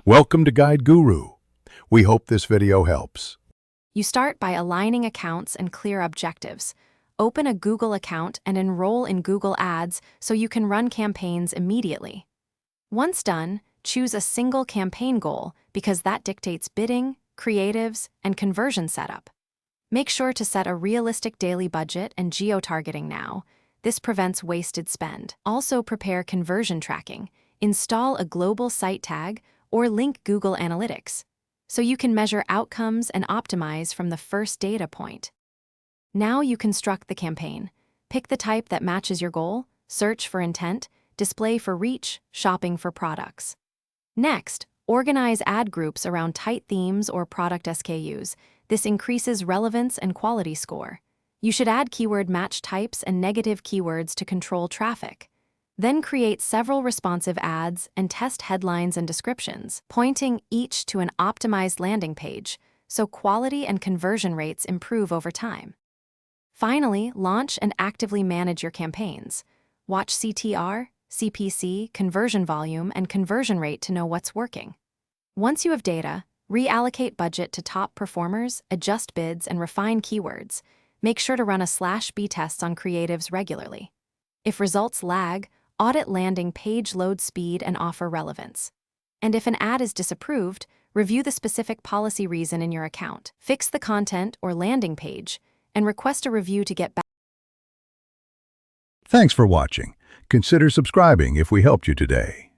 Welcome to Guide Guru. We hope this video helps. You start by aligning accounts and clear objectives. Open a Google account and enroll in Google Ads so you can run campaigns immediately. Once done, choose a single campaign goal because that dictates bidding, creatives, and conversion setup. Make sure to set a realistic daily budget and geo-targeting now. This prevents wasted spend. Also prepare conversion tracking. Install a global site tag or link Google Analytics so you can measure outcomes and optimize from the first data point. Now you construct the campaign. Pick the type that matches your goal, search for intent, display for reach, shopping for products. Next, organize ad groups around tight themes or product SKUs. This increases relevance and quality score. You should add keyword match types and negative keywords to control traffic. Then create several responsive ads and test headlines and descriptions, pointing each to an optimized landing page, so quality and conversion rates improve over time. Finally, launch and actively manage your campaigns. Watch CTR, CPC, conversion volume, and conversion rate to know what's working. Once you have data, reallocate budget to top performers, adjust bids, and refine keywords. Make sure to run a /B tests on creatives regularly. If results lag, audit landing page load speed and offer relevance. And if an ad is disapproved, review the specific policy reason in your account. Fix the content or landing page, and request a review to get back. Thanks for watching. Consider subscribing if we helped you today.